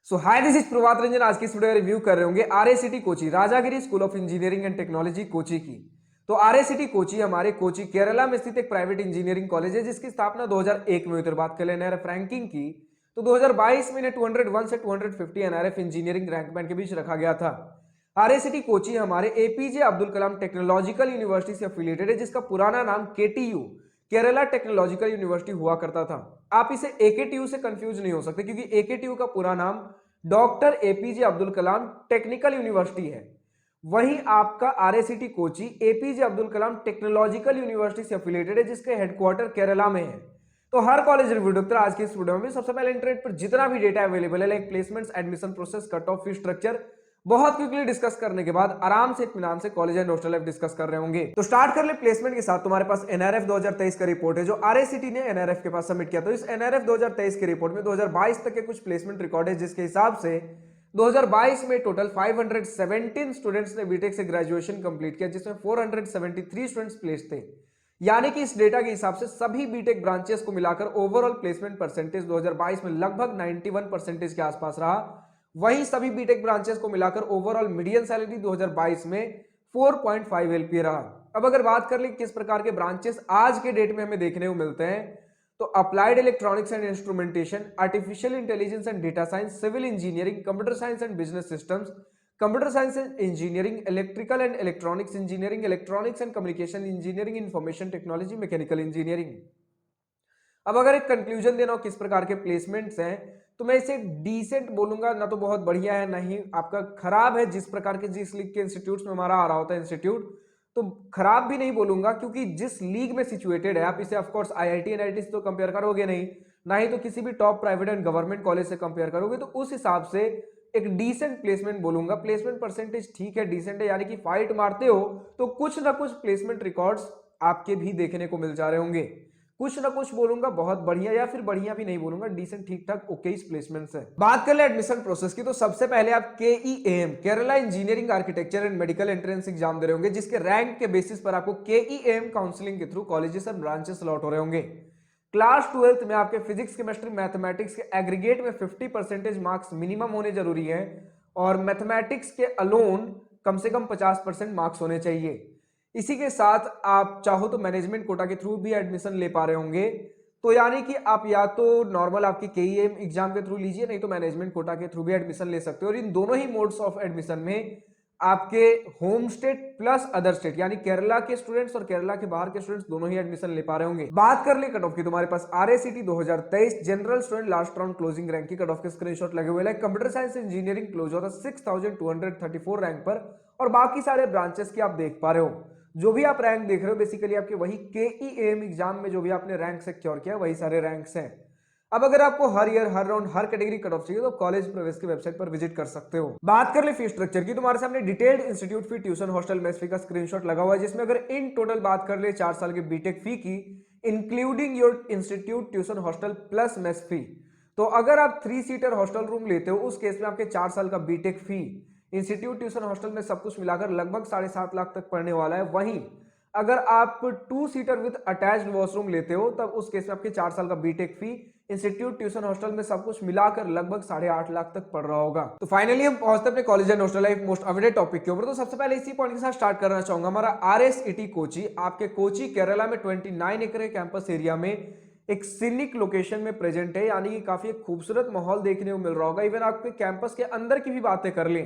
So hi, this is Prabhat Ranjan. आज की इस वीडियो में रिव्यू कर रहे होंगे RACT Kochi, Rajagiri school of engineering and technology Kochi की। तो आरएसीटी कोची हमारे कोची केरला में स्थित एक प्राइवेट इंजीनियरिंग कॉलेज है जिसकी स्थापना 2001 में हुई थी। बात कर ले एनआरएफ रैंकिंग की तो 2022 में इन्हें 201 से 250 एनआरएफ इंजीनियरिंग रैंक बैंड के बीच रखा गया था। आरएसीटी कोची हमारे APJ Abdul Kalam technological university से एफिलिएटेड है जिसका पुराना नाम केटीयू केरला टेक्नोलॉजिकल यूनिवर्सिटी हुआ करता था। आप इसे एकेटीयू से कंफ्यूज नहीं हो सकते क्योंकि एकेटीयू का पूरा नाम doctor APJ Abdul Kalam technical university है। वहीं आपका आरएसीटी Kochi APJ Abdul Kalam technological university से एफिलिएटेड है जिसके हेडक्वार्टर केरला में है। तो हर कॉलेज रिव्यू डॉक्टर आज की इस वीडियो में सबसे पहले इंटरनेट पर जितना भी डेटा अवेलेबल है like placements, admission process, cut off, fee structure बहुत क्विकली डिस्कस करने के बाद आराम से इत्मीनान से college and hostel life discuss कर रहे होंगे। तो स्टार्ट कर ले प्लेसमेंट के साथ। तुम्हारे पास एनआरएफ 2023 का रिपोर्ट है जो आरएसीटी ने एनआरएफ के पास सबमिट किया। तो इस एनआरएफ 2023 के रिपोर्ट में 2022 तक के कुछ प्लेसमेंट रिकॉर्ड है जिसके हिसाब से 2022 में टोटल 517 स्टूडेंट्स ने बीटेक से ग्रेजुएशन कंप्लीट किया जिसमें 473 स्टूडेंट्स प्लेस थे। यानी कि इस डेटा के हिसाब से सभी बीटेक ब्रांचेस को मिलाकर ओवरऑल प्लेसमेंट परसेंटेज 2022 में लगभग 91% के आसपास रहा। वहीं सभी बीटेक ब्रांचेस को मिलाकर ओवरऑल मीडियन सैलरी 2022 में 4.5 एलपीए रहा। अब अगर बात कर ले किस प्रकार के ब्रांचेस आज के डेट में हमें देखने को मिलते हैं तो applied electronics and instrumentation, artificial intelligence and data science, civil engineering, computer science and business systems, computer science and engineering, electrical and electronics engineering, electronics and communication engineering, information technology, mechanical engineering. अब अगर एक conclusion देना हो किस प्रकार के placements हैं तो मैं इसे डिसेंट बोलूंगा, ना तो बहुत बढ़िया है ना ही आपका खराब है। जिस प्रकार के जिस लीग के इंस्टीट्यूट्स में हमारा आ रहा होता है इंस्टीट्यूट, तो खराब भी नहीं बोलूंगा क्योंकि जिस लीग में सिचुएटेड है आप इसे ऑफकोर्स आईआईटी एनआईटी से तो कंपेयर करोगे नहीं, ना ही तो किसी भी top private and government college से कंपेयर करोगे। तो उस हिसाब से एक डिसेंट प्लेसमेंट बोलूंगा। प्लेसमेंट परसेंटेज ठीक है, डिसेंट है, यानी कि फाइट मारते हो तो कुछ ना कुछ प्लेसमेंट रिकॉर्ड्स आपके भी देखने को मिल जा रहे होंगे। कुछ ना कुछ बोलूंगा बहुत बढ़िया या फिर बढ़िया भी नहीं बोलूंगा, डिसेंट, ठीक ठाक, ओके प्लेसमेंट्स है। बात कर ले एडमिशन प्रोसेस की तो सबसे पहले आप KEM Kerala engineering architecture and medical entrance exam दे रहे होंगे जिसके रैंक के बेसिस पर आपको केईएम काउंसलिंग के थ्रू कॉलेजेस और ब्रांचेस अलॉट हो रहे होंगे। क्लास 12th में आपके फिजिक्स, केमिस्ट्री, मैथमेटिक्स के एग्रीगेट में 50% मार्क्स मिनिमम होने जरूरी है और मैथमेटिक्स के अलोन कम से कम 50% मार्क्स होने चाहिए। इसी के साथ आप चाहो तो मैनेजमेंट कोटा के थ्रू भी एडमिशन ले पा रहे होंगे। तो यानी कि आप या तो नॉर्मल आपकी केईएम एग्जाम के थ्रू लीजिए, नहीं तो मैनेजमेंट कोटा के थ्रू भी एडमिशन ले सकते हो। और इन दोनों ही मोड्स ऑफ एडमिशन में आपके home state plus other state यानी केरला के स्टूडेंट्स और केरला के बाहर के स्टूडेंट्स दोनों ही एडमिशन ले पा रहे होंगे। बात कर ले कट ऑफ की, तुम्हारे पास आरएसीटी 2023 general student last round closing rank की कट ऑफ के स्क्रीनशॉट लगे हुए हैं। कंप्यूटर साइंस इंजीनियरिंग क्लोज होता 6234 रैंक पर और बाकी सारे ब्रांचेस की आप देख पा रहे हो। जो भी आप रैंक देख रहे हो बेसिकली आपके वही केईएम एग्जाम में जो भी आपने रैंक सिक्योर किया वही सारे रैंक्स हैं। अब अगर आपको हर ईयर, हर राउंड, हर कैटेगरी कट ऑफ चाहिए तो कॉलेज प्रवेश की वेबसाइट पर विजिट कर सकते हो। बात कर ले फी स्ट्रक्चर की, तुम्हारे सामने डिटेल्ड इंस्टीट्यूट फी, ट्यूशन, हॉस्टल, मेस फी का स्क्रीनशॉट लगा हुआ है जिसमें अगर इन टोटल बात कर ले 4 साल के बीटेक फी की including your institute, tuition, hostel plus mess fee, तो अगर आप 3 सीटर हॉस्टल रूम लेते हो उस केस में आपके 4 साल का बीटेक फी इंस्टीट्यूट, ट्यूशन, हॉस्टल में सब कुछ मिलाकर लगभग 7.5 लाख तक पड़ने वाला है। वहीं अगर आप 2 सीटर विद अटैच्ड वॉशरूम लेते हो तब उस केस में आपके 4 साल का बीटेक फी इंस्टीट्यूट, ट्यूशन, हॉस्टल में सब कुछ मिलाकर लगभग 8.5 लाख तक पड़ रहा होगा। तो फाइनली हम पहुंचते अपने college and hostel life most awaited topic के ऊपर। तो सबसे पहले इसी पॉइंट के साथ स्टार्ट करना चाहूंगा। हमारा आरएसईटी कोची आपके कोची केरला में 29 एकड़ कैंपस एरिया में एक सीनिक लोकेशन में प्रेजेंट है, यानी कि काफी खूबसूरत माहौल देखने को मिल रहा होगा। इवन आपके कैंपस के अंदर की भी बातें कर लें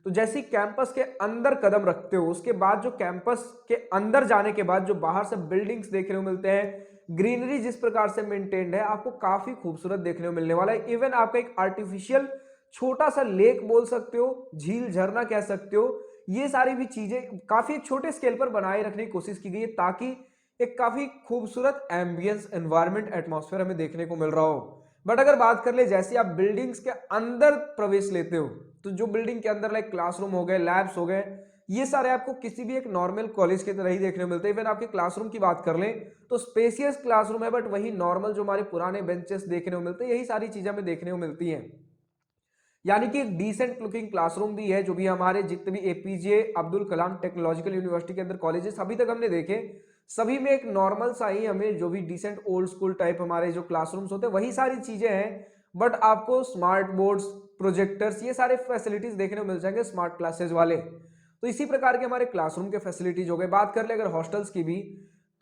तो जैसे कैंपस के अंदर कदम रखते हो उसके बाद जो कैंपस के अंदर जाने के बाद जो बाहर से बिल्डिंग्स देखने को मिलते हैं, ग्रीनरी जिस प्रकार से मेंटेन्ड है, आपको काफी खूबसूरत देखने को मिलने वाला है। इवन आपका एक आर्टिफिशियल छोटा सा लेक बोल सकते हो, झील, झरना कह सकते हो, ये सारी भी चीजें काफी छोटे स्केल पर बनाए रखने की कोशिश की गई है ताकि एक काफी खूबसूरत एम्बियंस, एनवायरमेंट, एटमॉस्फेयर हमें देखने को मिल रहा हो। बट अगर बात कर ले जैसे आप बिल्डिंग्स के अंदर प्रवेश लेते हो तो जो बिल्डिंग के अंदर लाइक क्लासरूम हो गए, लैब्स हो गए, ये सारे आपको किसी भी एक नॉर्मल कॉलेज की तरह ही देखने को मिलते हैं। इवन आपके क्लासरूम की बात कर लें तो स्पेसियस क्लासरूम है बट वही नॉर्मल जो हमारे पुराने बेंचेस देखने को मिलते हैं, यही सारी चीजें हमें देखने को मिलती हैं। यानी कि एक डिसेंट लुकिंग क्लासरूम भी है। जो भी हमारे जितने भी APJ Abdul Kalam technological university के अंदर कॉलेजेस अभी तक हमने देखे सभी में एक नॉर्मल सा ही हमें जो भी डिसेंट ओल्ड स्कूल टाइप हमारे जो क्लासरूम्स होते हैं वही सारी चीजें हैं। बट आपको स्मार्ट बोर्ड्स, प्रोजेक्टर्स, ये सारे फैसिलिटीज देखने को मिल जाएंगे स्मार्ट क्लासेज वाले। तो इसी प्रकार के हमारे क्लासरूम के फैसिलिटीज हो गए। बात कर ले अगर हॉस्टल्स की भी,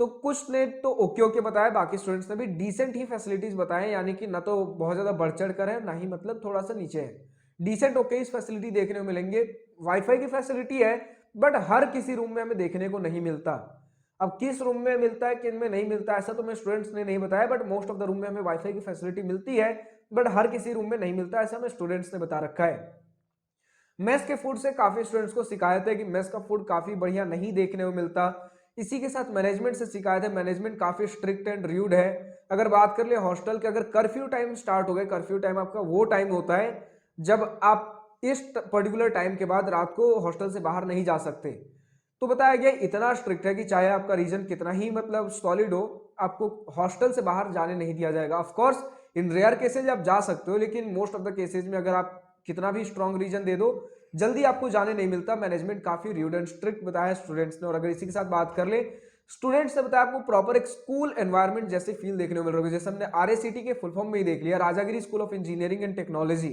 तो कुछ ने तो ओके ओके बताया, बाकी स्टूडेंट्स ने भी डिसेंट ही फैसिलिटीज बताए, यानी कि ना तो बहुत ज्यादा बढ़ चढ़ कर है, ना ही मतलब थोड़ा सा नीचे है। डिसेंट ओके इस फैसिलिटी देखने को मिलेंगे। वाईफाई की फैसिलिटी है, बट हर किसी रूम में हमें देखने को नहीं मिलता। अब किस रूम में मिलता है किन में नहीं मिलता ऐसा तो मैं स्टूडेंट्स ने नहीं बताया, but most of the room में हमें वाईफाई की फैसिलिटी मिलती है, बट हर किसी रूम में नहीं मिलता ऐसा हमें स्टूडेंट्स ने बता रखा है। मेस के फूड से काफी स्टूडेंट्स को शिकायत है कि मेस का फूड काफी बढ़िया नहीं देखने को मिलता। इसी के साथ मैनेजमेंट से शिकायत है, मैनेजमेंट काफी स्ट्रिक्ट एंड र्यूड है। अगर बात कर ले हॉस्टल के, अगर कर्फ्यू टाइम स्टार्ट हो गए, कर्फ्यू टाइम आपका वो टाइम होता है जब आप इस पर्टिकुलर टाइम के बाद रात को हॉस्टल से बाहर नहीं जा सकते। तो बताया गया इतना स्ट्रिक्ट है कि चाहे आपका रीजन कितना ही मतलब सॉलिड हो, आपको हॉस्टल से बाहर जाने नहीं दिया जाएगा। Of course in rare cases आप जा सकते हो, लेकिन मोस्ट ऑफ द केसेज में अगर आप कितना भी स्ट्रॉन्ग रीजन दे दो, जल्दी आपको जाने नहीं मिलता। मैनेजमेंट काफी र्यूड एंड स्ट्रिक्ट बताया स्टूडेंट्स ने। और अगर इसी के साथ बात कर ले, स्टूडेंट्स ने बताया आपको प्रॉपर एक स्कूल एनवायरनमेंट जैसे फील देखने को मिल रहा है। जैसे हमने आरएसीटी के फुल फॉर्म में ही देख लिया, Rajagiri school of engineering and technology,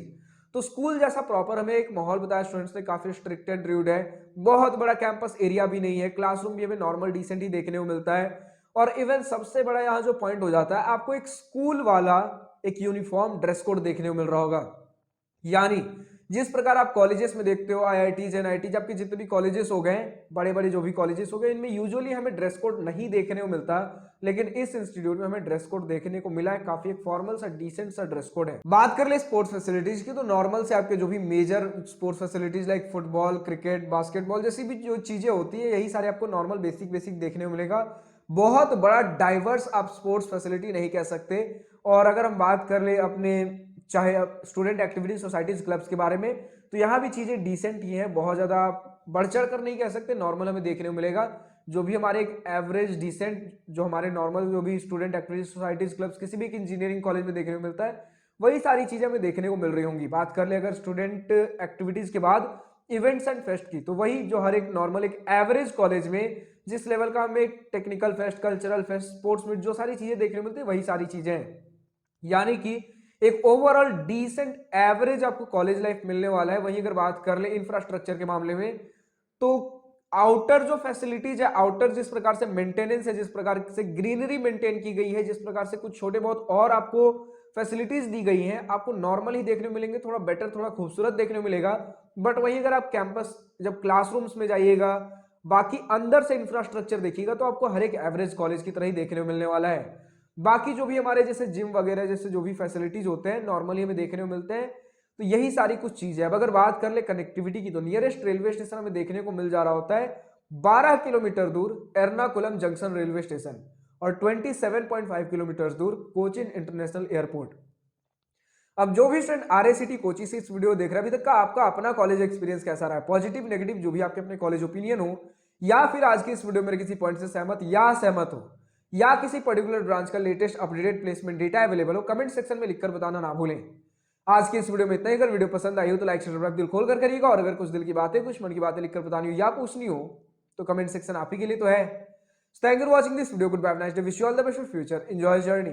तो स्कूल जैसा प्रॉपर हमें एक माहौल बताया स्टूडेंट्स ने, काफी स्ट्रिक्ट एंड र्यूड है। बहुत बड़ा कैंपस एरिया भी नहीं है, क्लासरूम भी हमें नॉर्मल डिसेंट ही देखने को मिलता है। और इवन सबसे बड़ा यहाँ जो पॉइंट हो जाता है, आपको एक स्कूल वाला एक यूनिफॉर्म ड्रेस कोड देखने को मिल रहा होगा। यानी जिस प्रकार आप कॉलेजेस में देखते हो, आईआईटीज एनआईटीज, आपके जितने भी कॉलेजेस हो गए, बड़े बड़े जो भी कॉलेजेस हो गए, इनमें यूजुअली हमें ड्रेस कोड नहीं देखने को मिलता, लेकिन इस इंस्टीट्यूट में हमें ड्रेस कोड देखने को मिला है। काफी एक फॉर्मल सा डिसेंट सा ड्रेस कोड है। बात कर ले स्पोर्ट्स फैसिलिटीज की, तो नॉर्मल से आपके जो भी major sports facilities like football, cricket, basketball जैसी भी जो चीजें होती है, यही सारे आपको नॉर्मल बेसिक देखने को मिलेगा। बहुत बड़ा डाइवर्स आप स्पोर्ट्स फैसिलिटी नहीं कह सकते। और अगर हम बात कर ले अपने चाहे स्टूडेंट एक्टिविटीज सोसाइटीज क्लब्स के बारे में, तो यहाँ भी चीजें डिसेंट ही हैं, बहुत ज्यादा बढ़ चढ़ कर नहीं कह सकते, नॉर्मल हमें देखने को मिलेगा। जो भी हमारे एक एवरेज डिसेंट जो हमारे नॉर्मल जो भी स्टूडेंट एक्टिविटीज सोसाइटीज क्लब्स किसी भी इंजीनियरिंग कॉलेज में देखने को मिलता है, वही सारी चीजें हमें देखने को मिल रही होंगी। बात कर ले अगर स्टूडेंट एक्टिविटीज के बाद इवेंट्स एंड फेस्ट की, तो वही जो हर एक नॉर्मल एक एवरेज कॉलेज में जिस लेवल का हमें technical fest, cultural fest, sports meet, जो सारी चीजें देखने को मिलती है, वही सारी चीजें हैं। यानी कि एक ओवरऑल डिसेंट एवरेज आपको कॉलेज लाइफ मिलने वाला है। वहीं अगर बात कर ले इंफ्रास्ट्रक्चर के मामले में, तो आउटर जो फैसिलिटीज है, आउटर जिस प्रकार से मेंटेनेंस है, जिस प्रकार से ग्रीनरी मेंटेन की गई है, जिस प्रकार से कुछ छोटे बहुत और आपको फैसिलिटीज दी गई हैं, आपको नॉर्मल ही देखने को मिलेंगे, थोड़ा बेटर, थोड़ा खूबसूरत देखने को मिलेगा। बट वहीं अगर आप कैंपस जब क्लासरूम्स में जाइएगा, बाकी अंदर से इंफ्रास्ट्रक्चर देखिएगा, तो आपको हर एक एवरेज कॉलेज की तरह ही देखने को मिलने वाला है। बाकी जो भी हमारे जैसे जिम वगैरह जैसे जो भी फैसिलिटीज होते हैं, नॉर्मली हमें देखने को मिलते हैं। तो यही सारी कुछ चीजें। अब अगर बात कर ले कनेक्टिविटी की, तो नियरेस्ट रेलवे स्टेशन हमें देखने को मिल जा रहा होता है 12 किलोमीटर दूर एर्नाकुलम जंक्शन रेलवे स्टेशन, और 27.5 किलोमीटर दूर कोचिन इंटरनेशनल एयरपोर्ट। अब जो भी स्टूडेंट आरएसीटी कोची से इस वीडियो देख रहा है, अभी तक का आपका अपना कॉलेज एक्सपीरियंस कैसा रहा है, पॉजिटिव नेगेटिव जो भी आपके अपने कॉलेज ओपिनियन हो, या फिर आज की इस वीडियो में किसी पॉइंट से सहमत या असहमत हो, या किसी पर्टिकुलर ब्रांच का latest updated placement data available हो, कमेंट सेक्शन में लिखकर बताना ना भूलें। आज की इस वीडियो में इतना ही। अगर वीडियो पसंद आई हो तो लाइक शेयर दिल खोल कर करिएगा, और अगर कुछ दिल की बातें, कुछ मन की बातें लिखकर बतानी हो या पूछनी हो, तो कमेंट सेक्शन आप ही के लिए तो है। Thank you for watching this video. Good bye, nice day, wish you all the best for future, enjoy journey.